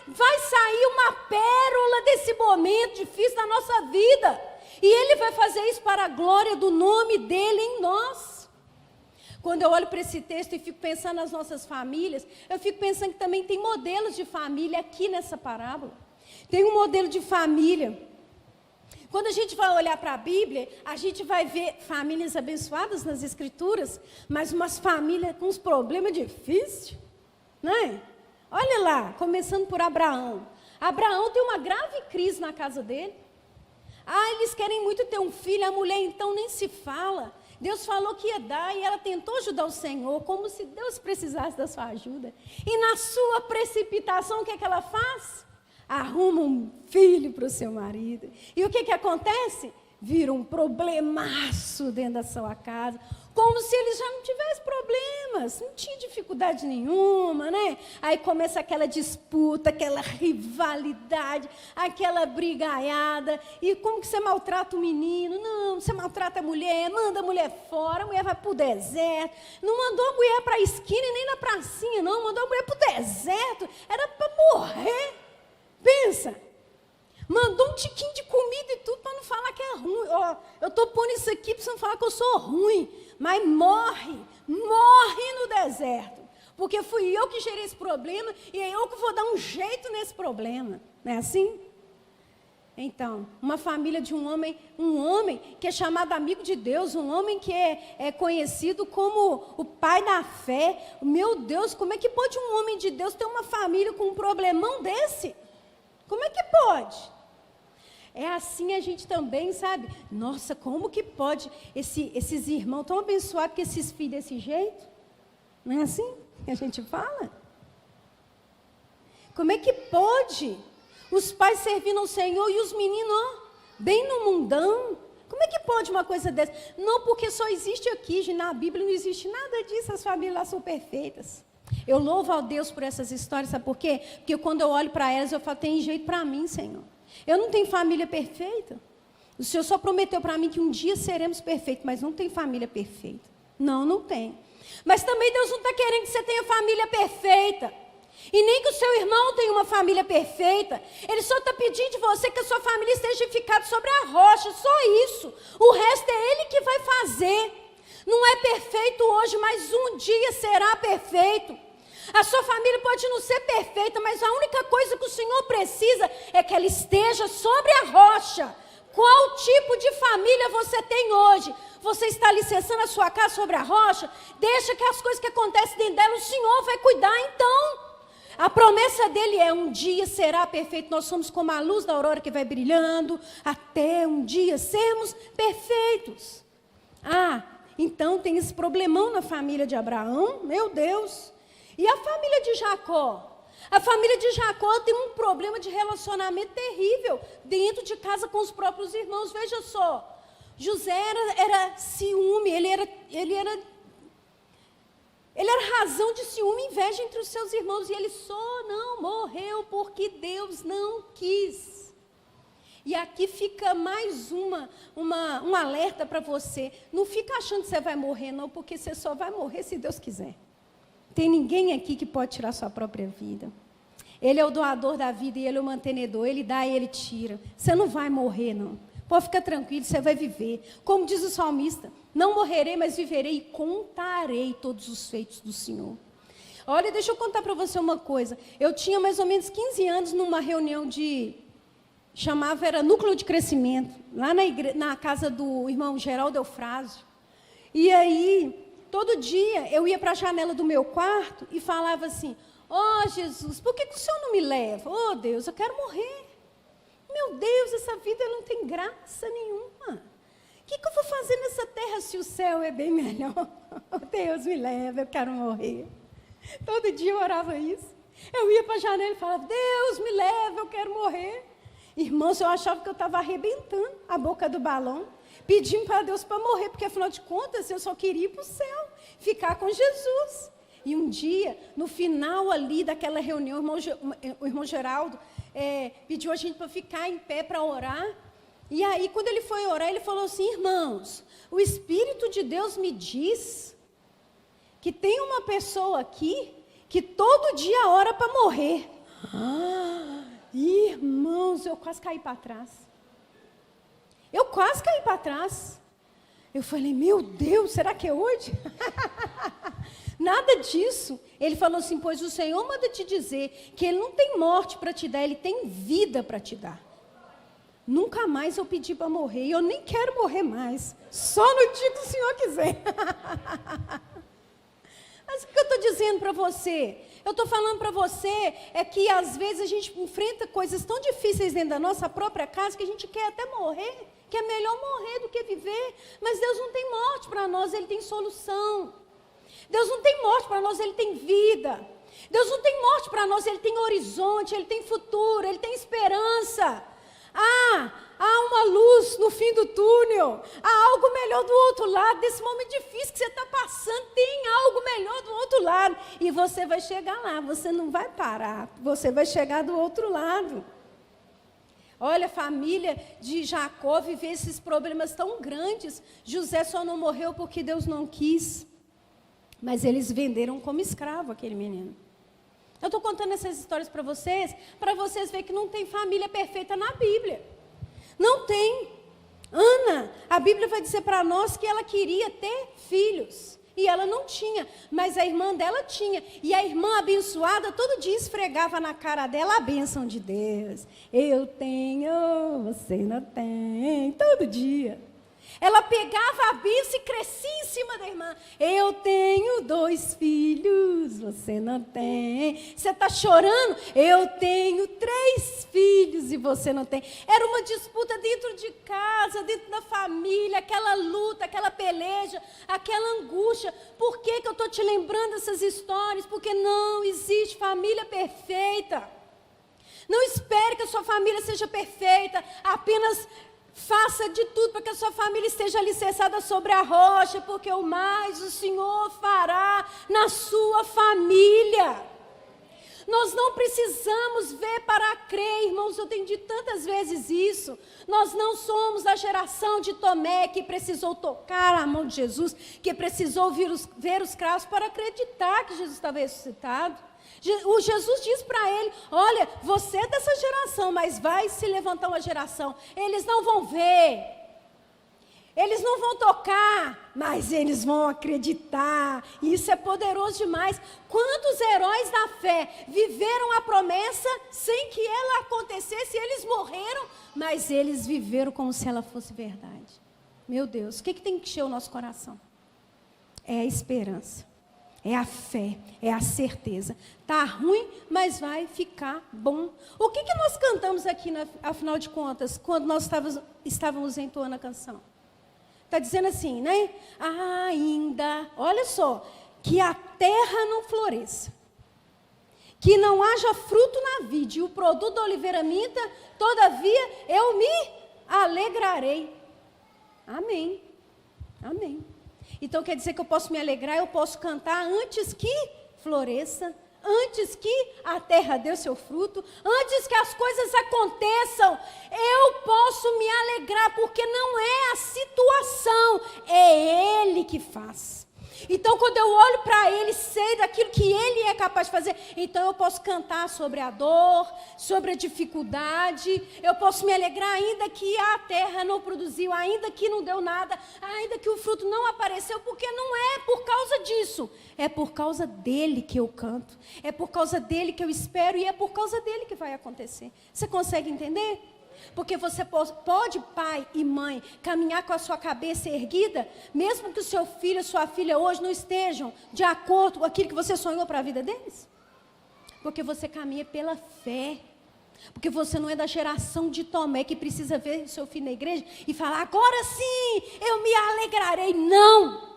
vai sair uma pérola desse momento difícil da nossa vida. E Ele vai fazer isso para a glória do nome dEle em nós. Quando eu olho para esse texto e fico pensando nas nossas famílias, eu fico pensando que também tem modelos de família aqui nessa parábola. Tem um modelo de família. Quando a gente vai olhar para a Bíblia, a gente vai ver famílias abençoadas nas Escrituras, mas umas famílias com uns problemas difíceis, não é? Olha lá, começando por Abraão. Abraão tem uma grave crise na casa dele. Eles querem muito ter um filho, a mulher então nem se fala. Deus falou que ia dar e ela tentou ajudar o Senhor, como se Deus precisasse da sua ajuda. E na sua precipitação, o que é que ela faz? Arruma um filho para o seu marido. E o que que acontece? Vira um problemaço dentro da sua casa, como se ele já não tivesse problemas, não tinha dificuldade nenhuma, né? Aí começa aquela disputa, aquela rivalidade, aquela brigaiada, e como que você maltrata o menino? Não, você maltrata a mulher, manda a mulher fora, a mulher vai para o deserto, não mandou a mulher para a esquina e nem na pracinha, não, mandou a mulher para o deserto, era para morrer, pensa. Mandou um tiquinho de comida e tudo para não falar que é ruim. Eu estou pondo isso aqui para você não falar que eu sou ruim. Mas morre no deserto. Porque fui eu que gerei esse problema e é eu que vou dar um jeito nesse problema. Não é assim? Então, uma família de um homem que é chamado amigo de Deus, um homem que é conhecido como o pai da fé. Meu Deus, como é que pode um homem de Deus ter uma família com um problemão desse? Como é que pode? É assim a gente também, sabe? Nossa, como que pode esses irmãos tão abençoados com esses filhos desse jeito? Não é assim que a gente fala? Como é que pode os pais servindo ao Senhor e os meninos, bem no mundão? Como é que pode uma coisa dessa? Não, porque só existe aqui, na Bíblia não existe nada disso, as famílias lá são perfeitas. Eu louvo a Deus por essas histórias, sabe por quê? Porque quando eu olho para elas, eu falo, tem jeito para mim, Senhor. Eu não tenho família perfeita. O Senhor só prometeu para mim que um dia seremos perfeitos, mas não tem família perfeita. Não tem. Mas também Deus não está querendo que você tenha família perfeita. E nem que o seu irmão tenha uma família perfeita. Ele só está pedindo de você que a sua família esteja edificada sobre a rocha, só isso. O resto é Ele que vai fazer. Não é perfeito hoje, mas um dia será perfeito. A sua família pode não ser perfeita, mas a única coisa que o Senhor precisa é que ela esteja sobre a rocha. Qual tipo de família você tem hoje? Você está alicerçando a sua casa sobre a rocha? Deixa que as coisas que acontecem dentro dela, o Senhor vai cuidar então. A promessa dele é: um dia será perfeito. Nós somos como a luz da aurora que vai brilhando, até um dia sermos perfeitos. Então tem esse problemão na família de Abraão, meu Deus. E a família de Jacó? A família de Jacó tem um problema de relacionamento terrível dentro de casa com os próprios irmãos. Veja só, José era ciúme, ele era razão de ciúme e inveja entre os seus irmãos. E ele só não morreu porque Deus não quis. E aqui fica mais um alerta para você. Não fica achando que você vai morrer, não, porque você só vai morrer se Deus quiser. Tem ninguém aqui que pode tirar sua própria vida. Ele é o doador da vida e ele é o mantenedor. Ele dá e ele tira. Você não vai morrer, não. Pode ficar tranquilo, você vai viver. Como diz o salmista: não morrerei, mas viverei e contarei todos os feitos do Senhor. Olha, deixa eu contar para você uma coisa. Eu tinha mais ou menos 15 anos numa reunião era núcleo de crescimento, lá na casa do irmão Geraldo Eufrásio. E aí, todo dia eu ia para a janela do meu quarto e falava assim: Jesus, por que o Senhor não me leva? Deus, eu quero morrer. Meu Deus, essa vida não tem graça nenhuma. O que eu vou fazer nessa terra se o céu é bem melhor? Deus, me leva, eu quero morrer. Todo dia eu orava isso. Eu ia para a janela e falava: Deus, me leva, eu quero morrer. Irmãos, eu achava que eu estava arrebentando a boca do balão, pedindo para Deus para morrer, porque afinal de contas eu só queria ir para o céu, ficar com Jesus. E um dia, no final ali daquela reunião, o irmão Geraldo pediu a gente para ficar em pé para orar. E aí, quando ele foi orar, ele falou assim: irmãos, o Espírito de Deus me diz que tem uma pessoa aqui que todo dia ora para morrer. Irmãos, eu quase caí para trás. Eu falei: meu Deus, será que é hoje? Nada disso. Ele falou assim: pois o Senhor manda te dizer que Ele não tem morte para te dar, Ele tem vida para te dar. Nunca mais eu pedi para morrer, e eu nem quero morrer mais, só no dia que o Senhor quiser. Mas o que eu estou dizendo para você? Eu estou falando para você que às vezes a gente enfrenta coisas tão difíceis dentro da nossa própria casa que a gente quer até morrer, que é melhor morrer do que viver. Mas Deus não tem morte para nós, Ele tem solução. Deus não tem morte para nós, Ele tem vida. Deus não tem morte para nós, Ele tem horizonte, Ele tem futuro, Ele tem esperança. Há uma luz no fim do túnel, há algo melhor do outro lado. Desse momento difícil que você está passando, tem algo melhor do outro lado. E você vai chegar lá, você não vai parar, você vai chegar do outro lado. Olha, a família de Jacó viveu esses problemas tão grandes. José só não morreu porque Deus não quis. Mas eles venderam como escravo aquele menino. Eu estou contando essas histórias para vocês verem que não tem família perfeita na Bíblia. Não tem. Ana, a Bíblia vai dizer para nós que ela queria ter filhos. E ela não tinha, mas a irmã dela tinha. E a irmã abençoada todo dia esfregava na cara dela a bênção de Deus. Eu tenho, você não tem. Todo dia. Ela pegava a bênção e crescia em cima da irmã. Eu tenho 2 filhos, você não tem. Você está chorando? Eu tenho 3 filhos e você não tem. Era uma disputa dentro de casa, dentro da família, aquela luta, aquela peleja, aquela angústia. Por que eu estou te lembrando essas histórias? Porque não existe família perfeita. Não espere que a sua família seja perfeita, apenas faça de tudo para que a sua família esteja alicerçada sobre a rocha, porque o mais o Senhor fará na sua família. Nós não precisamos ver para crer, irmãos, eu tenho dito tantas vezes isso. Nós não somos a geração de Tomé que precisou tocar a mão de Jesus, que precisou ver os cravos para acreditar que Jesus estava ressuscitado. O Jesus diz para ele: olha, você é dessa geração, mas vai se levantar uma geração. Eles não vão ver, eles não vão tocar, mas eles vão acreditar. Isso é poderoso demais. Quantos heróis da fé viveram a promessa sem que ela acontecesse? Eles morreram, mas eles viveram como se ela fosse verdade. Meu Deus, o que tem que encher o nosso coração? É a esperança. É a fé, é a certeza. Tá ruim, mas vai ficar bom. O que nós cantamos aqui, afinal de contas, quando nós estávamos entoando a canção? Está dizendo assim, né? Ainda, olha só, que a terra não floresça, que não haja fruto na vide, e o produto da oliveira minta, todavia eu me alegrarei. Amém. Amém. Então quer dizer que eu posso me alegrar, eu posso cantar antes que floresça, antes que a terra dê o seu fruto, antes que as coisas aconteçam, eu posso me alegrar, porque não é a situação, é Ele que faz. Então, quando eu olho para Ele, sei daquilo que Ele é capaz de fazer, então eu posso cantar sobre a dor, sobre a dificuldade, eu posso me alegrar ainda que a terra não produziu, ainda que não deu nada, ainda que o fruto não apareceu, porque não é por causa disso, é por causa dEle que eu canto, é por causa dEle que eu espero e é por causa dEle que vai acontecer. Você consegue entender? Porque você pode, pai e mãe, caminhar com a sua cabeça erguida, mesmo que o seu filho e sua filha hoje não estejam de acordo com aquilo que você sonhou para a vida deles? Porque você caminha pela fé. Porque você não é da geração de Tomé que precisa ver seu filho na igreja e falar, agora sim, eu me alegrarei. Não!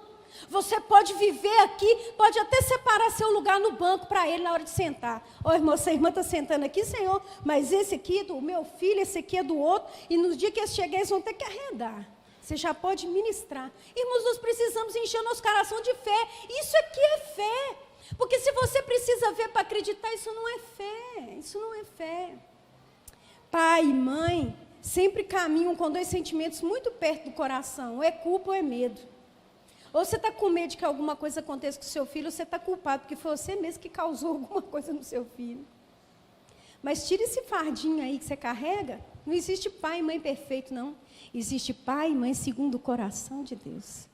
Você pode viver aqui, pode até separar seu lugar no banco para ele na hora de sentar. Ó, irmão, essa irmã está sentando aqui, Senhor, mas esse aqui é do meu filho, esse aqui é do outro, e no dia que eles chegarem, eles vão ter que arredar. Você já pode ministrar. Irmãos, nós precisamos encher nosso coração de fé. Isso aqui é fé. Porque se você precisa ver para acreditar, isso não é fé. Isso não é fé. Pai e mãe sempre caminham com dois sentimentos muito perto do coração. Ou é culpa ou é medo. Ou você está com medo de que alguma coisa aconteça com o seu filho, ou você está culpado, porque foi você mesmo que causou alguma coisa no seu filho. Mas tira esse fardinho aí que você carrega. Não existe pai e mãe perfeito, não. Existe pai e mãe segundo o coração de Deus.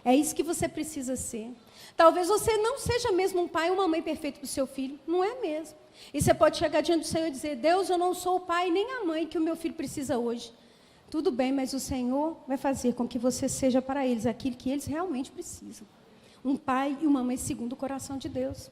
É isso que você precisa ser. Talvez você não seja mesmo um pai ou uma mãe perfeito para o seu filho. Não é mesmo. E você pode chegar diante do Senhor e dizer, Deus, eu não sou o pai nem a mãe que o meu filho precisa hoje. Tudo bem, mas o Senhor vai fazer com que você seja para eles aquilo que eles realmente precisam. Um pai e uma mãe segundo o coração de Deus.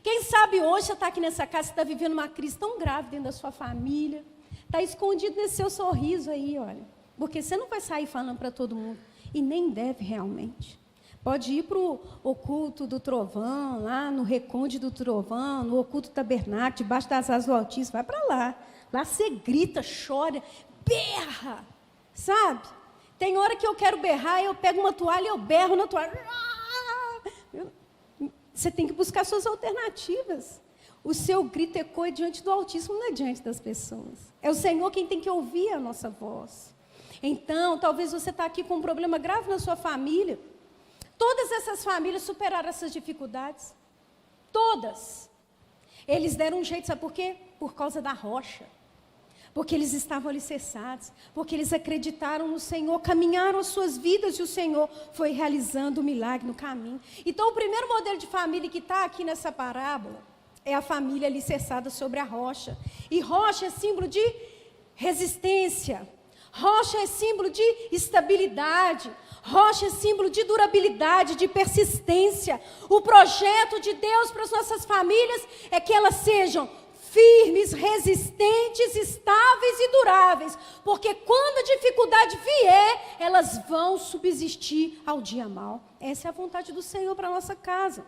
Quem sabe hoje você está aqui nessa casa, você está vivendo uma crise tão grave dentro da sua família. Está escondido nesse seu sorriso aí, olha. Porque você não vai sair falando para todo mundo. E nem deve realmente. Pode ir para o oculto do trovão, lá no recôndito do trovão, no oculto tabernáculo, debaixo das asas do Altíssimo. Vai para lá. Lá você grita, chora, berra, sabe? Tem hora que eu quero berrar, eu pego uma toalha e eu berro na toalha. Você tem que buscar suas alternativas. O seu grito ecoa diante do Altíssimo, não é diante das pessoas. É o Senhor quem tem que ouvir a nossa voz. Então, talvez você está aqui com um problema grave na sua família. Todas essas famílias superaram essas dificuldades. Todas. Eles deram um jeito, sabe por quê? Por causa da rocha. Porque eles estavam alicerçados, porque eles acreditaram no Senhor, caminharam as suas vidas e o Senhor foi realizando o milagre no caminho. Então, o primeiro modelo de família que está aqui nessa parábola é a família alicerçada sobre a rocha. E rocha é símbolo de resistência, rocha é símbolo de estabilidade, rocha é símbolo de durabilidade, de persistência. O projeto de Deus para as nossas famílias é que elas sejam firmes, resistentes, estáveis e duráveis, porque quando a dificuldade vier, elas vão subsistir ao dia mau. Essa é a vontade do Senhor para a nossa casa.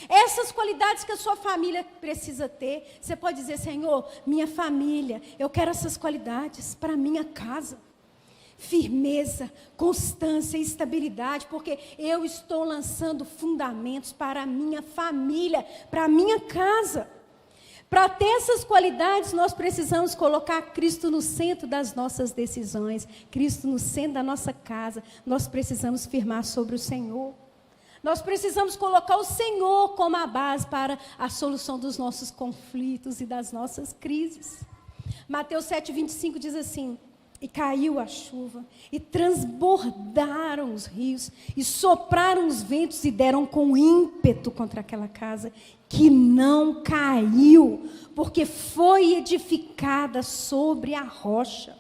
Essas qualidades que a sua família precisa ter, você pode dizer, Senhor, minha família, eu quero essas qualidades para a minha casa. Firmeza, constância e estabilidade, porque eu estou lançando fundamentos para a minha família, para a minha casa. Para ter essas qualidades, nós precisamos colocar Cristo no centro das nossas decisões, Cristo no centro da nossa casa. Nós precisamos firmar sobre o Senhor. Nós precisamos colocar o Senhor como a base para a solução dos nossos conflitos e das nossas crises. Mateus 7:25 diz assim, e caiu a chuva, e transbordaram os rios, e sopraram os ventos e deram com ímpeto contra aquela casa, que não caiu, porque foi edificada sobre a rocha.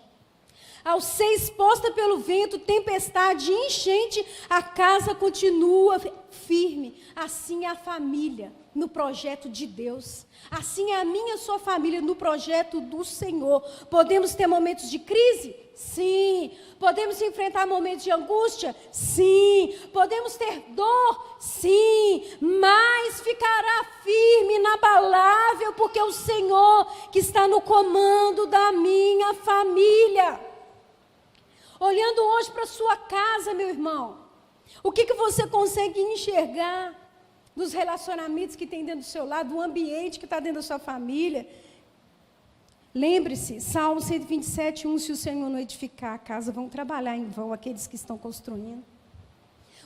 Ao ser exposta pelo vento, tempestade e enchente, a casa continua firme. Assim é a família no projeto de Deus. Assim é a minha e a sua família no projeto do Senhor. Podemos ter momentos de crise? Sim. Podemos enfrentar momentos de angústia? Sim. Podemos ter dor? Sim. Mas ficará firme, inabalável, porque é o Senhor que está no comando da minha família. Olhando hoje para a sua casa, meu irmão, o que você consegue enxergar dos relacionamentos que tem dentro do seu lado, do ambiente que está dentro da sua família? Lembre-se, Salmo 127, 1, se o Senhor não edificar a casa, vão trabalhar em vão aqueles que estão construindo.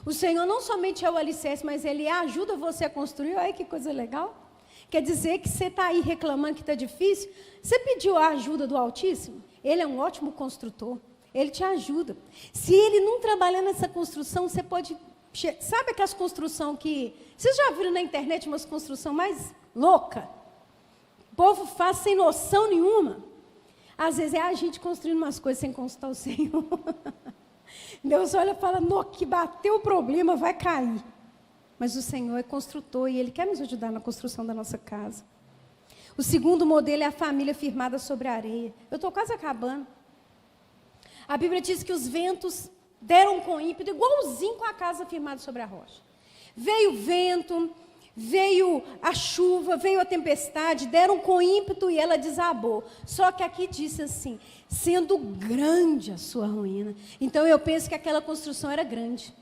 O Senhor não somente é o alicerce, mas Ele ajuda você a construir. Olha que coisa legal. Quer dizer que você está aí reclamando que está difícil? Você pediu a ajuda do Altíssimo? Ele é um ótimo construtor. Ele te ajuda. Se ele não trabalhar nessa construção, você pode... Sabe aquelas construções que... Vocês já viram na internet umas construções mais loucas? O povo faz sem noção nenhuma. Às vezes é a gente construindo umas coisas sem consultar o Senhor. Deus olha e fala, no, que bateu o problema, vai cair. Mas o Senhor é construtor e Ele quer nos ajudar na construção da nossa casa. O segundo modelo é a família firmada sobre a areia. Eu estou quase acabando. A Bíblia diz que os ventos deram com ímpeto, igualzinho com a casa firmada sobre a rocha. Veio o vento, veio a chuva, veio a tempestade, deram com ímpeto e ela desabou. Só que aqui disse assim, sendo grande a sua ruína. Então eu penso que aquela construção era grande.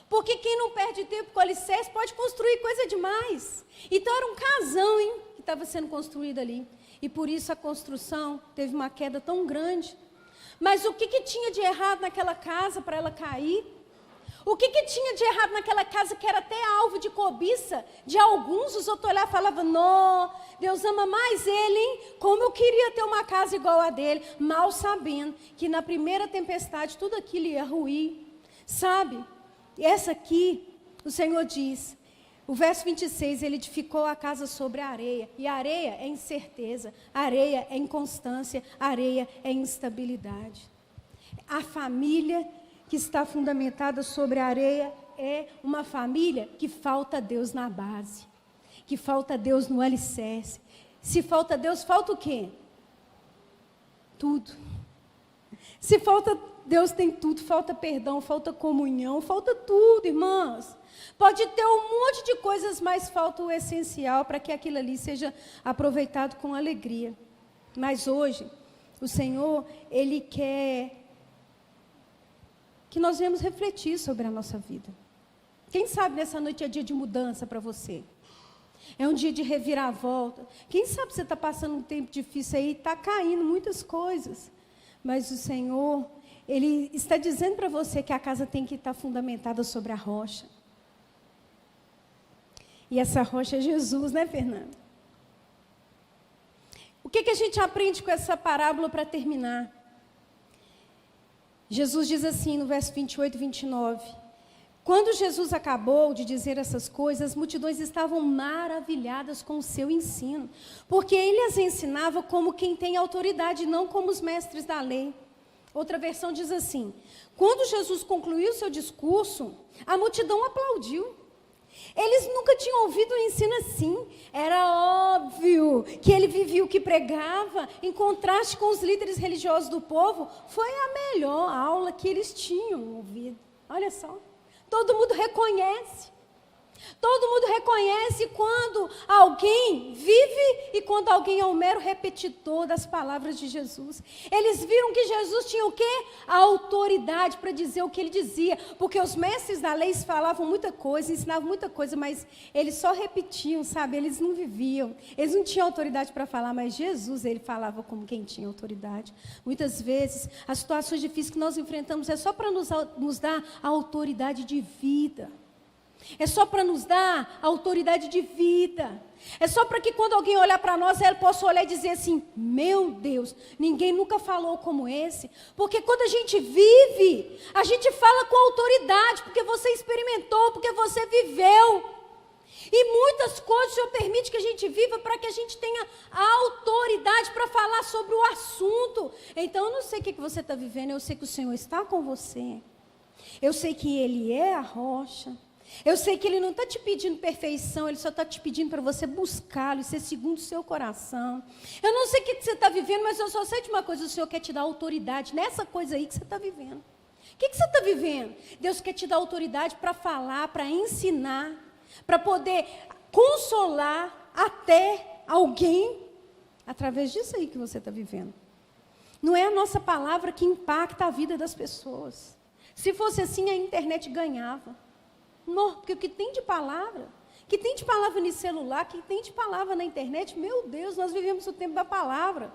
Porque quem não perde tempo com alicerce pode construir coisa demais. Então era um casão, hein, que estava sendo construído ali. E por isso a construção teve uma queda tão grande. Mas o que tinha de errado naquela casa para ela cair? O que tinha de errado naquela casa que era até alvo de cobiça de alguns? Os outros olhavam e falavam, não, Deus ama mais ele, hein? Como eu queria ter uma casa igual a dele. Mal sabendo que na primeira tempestade tudo aquilo ia ruir. Sabe? Essa aqui, o Senhor diz, o verso 26, ele edificou a casa sobre a areia. E a areia é incerteza, a areia é inconstância, a areia é instabilidade. A família que está fundamentada sobre a areia é uma família que falta Deus na base, que falta Deus no alicerce. Se falta Deus, falta o quê? Tudo. Se falta Deus, tem tudo, falta perdão, falta comunhão, falta tudo, irmãos. Pode ter um monte de coisas, mas falta o essencial para que aquilo ali seja aproveitado com alegria. Mas hoje, o Senhor, Ele quer que nós venhamos refletir sobre a nossa vida. Quem sabe nessa noite é dia de mudança para você? É um dia de reviravolta. Quem sabe você está passando um tempo difícil aí, está caindo muitas coisas. Mas o Senhor, Ele está dizendo para você que a casa tem que estar fundamentada sobre a rocha. E essa rocha é Jesus, né, Fernanda? O que a gente aprende com essa parábola para terminar? Jesus diz assim no verso 28 e 29. Quando Jesus acabou de dizer essas coisas, as multidões estavam maravilhadas com o seu ensino, porque ele as ensinava como quem tem autoridade, não como os mestres da lei. Outra versão diz assim, quando Jesus concluiu seu discurso, a multidão aplaudiu. Eles nunca tinham ouvido um ensino assim. Era óbvio que ele vivia o que pregava, em contraste com os líderes religiosos do povo. Foi a melhor aula que eles tinham ouvido. Olha só, todo mundo reconhece. Todo mundo reconhece quando alguém vive e quando alguém é um mero repetidor das palavras de Jesus. Eles viram que Jesus tinha o quê? A autoridade para dizer o que ele dizia. Porque os mestres da lei falavam muita coisa, ensinavam muita coisa, mas eles só repetiam, sabe? Eles não viviam. Eles não tinham autoridade para falar, mas Jesus, ele falava como quem tinha autoridade. Muitas vezes, as situações difíceis que nós enfrentamos é só para nos dar a autoridade de vida. É só para nos dar a autoridade de vida. É só para que quando alguém olhar para nós, ela possa olhar e dizer assim, meu Deus, ninguém nunca falou como esse. Porque quando a gente vive, a gente fala com autoridade, porque você experimentou, porque você viveu. E muitas coisas o Senhor permite que a gente viva para que a gente tenha a autoridade para falar sobre o assunto. Então, eu não sei o que você está vivendo, eu sei que o Senhor está com você. Eu sei que Ele é a rocha. Eu sei que Ele não está te pedindo perfeição, Ele só está te pedindo para você buscá-lo e ser segundo o seu coração. Eu não sei o que você está vivendo, mas eu só sei de uma coisa, o Senhor quer te dar autoridade nessa coisa aí que você está vivendo. O que você está vivendo? Deus quer te dar autoridade para falar, para ensinar, para poder consolar até alguém através disso aí que você está vivendo. Não é a nossa palavra que impacta a vida das pessoas. Se fosse assim, a internet ganhava. Não, porque o que tem de palavra, que tem de palavra no celular, que tem de palavra na internet, meu Deus, nós vivemos o tempo da palavra.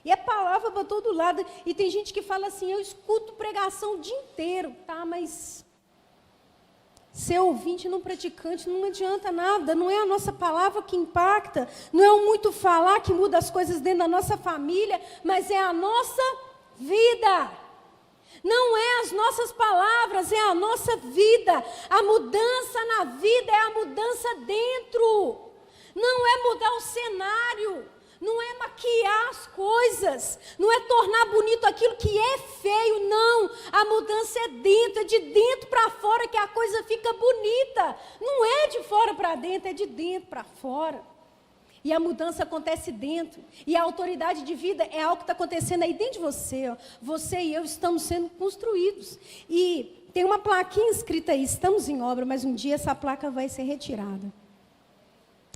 E é palavra para todo lado. E tem gente que fala assim, eu escuto pregação o dia inteiro. Tá, mas ser ouvinte e não praticante não adianta nada. Não é a nossa palavra que impacta. Não é o muito falar que muda as coisas dentro da nossa família. Mas é a nossa vida. Não é as nossas palavras, é a nossa vida. A mudança na vida é a mudança dentro. Não é mudar o cenário. Não é maquiar as coisas, não é tornar bonito aquilo que é feio, não. A mudança é dentro, é de dentro para fora que a coisa fica bonita. Não é de fora para dentro, é de dentro para fora. E a mudança acontece dentro. E a autoridade de vida é algo que está acontecendo aí dentro de você. Ó. Você e eu estamos sendo construídos. E tem uma plaquinha escrita aí, estamos em obra, mas um dia essa placa vai ser retirada.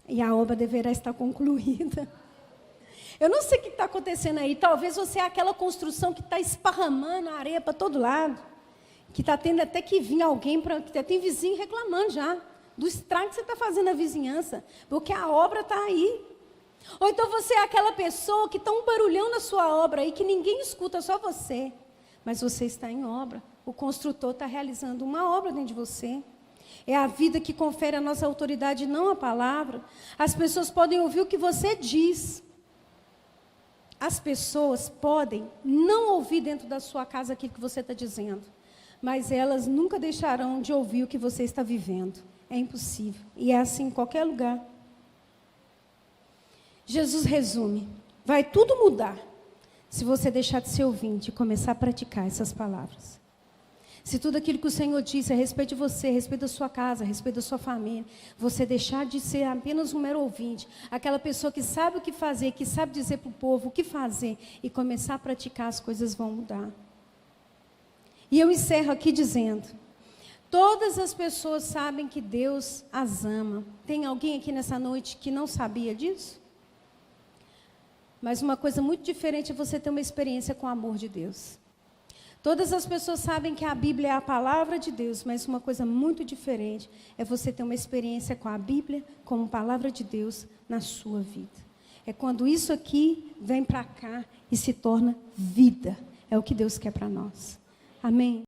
E a obra deverá estar concluída. Eu não sei o que está acontecendo aí. Talvez você é aquela construção que está esparramando a areia para todo lado. Que está tendo até que vir alguém, que tem vizinho reclamando já. Do estrago que você está fazendo na vizinhança. Porque a obra está aí. Ou então você é aquela pessoa que está um barulhão na sua obra aí, que ninguém escuta, só você. Mas você está em obra. O construtor está realizando uma obra dentro de você. É a vida que confere a nossa autoridade, não a palavra. As pessoas podem ouvir o que você diz. As pessoas podem não ouvir dentro da sua casa aquilo que você está dizendo, mas elas nunca deixarão de ouvir o que você está vivendo. É impossível. E é assim em qualquer lugar. Jesus resume: vai tudo mudar se você deixar de ser ouvinte e começar a praticar essas palavras. Se tudo aquilo que o Senhor disse a respeito de você, a respeito da sua casa, a respeito da sua família, você deixar de ser apenas um mero ouvinte, aquela pessoa que sabe o que fazer, que sabe dizer para o povo o que fazer, e começar a praticar, as coisas vão mudar. E eu encerro aqui dizendo, todas as pessoas sabem que Deus as ama. Tem alguém aqui nessa noite que não sabia disso? Mas uma coisa muito diferente é você ter uma experiência com o amor de Deus. Todas as pessoas sabem que a Bíblia é a palavra de Deus, mas uma coisa muito diferente é você ter uma experiência com a Bíblia como palavra de Deus na sua vida. É quando isso aqui vem para cá e se torna vida. É o que Deus quer para nós. Amém?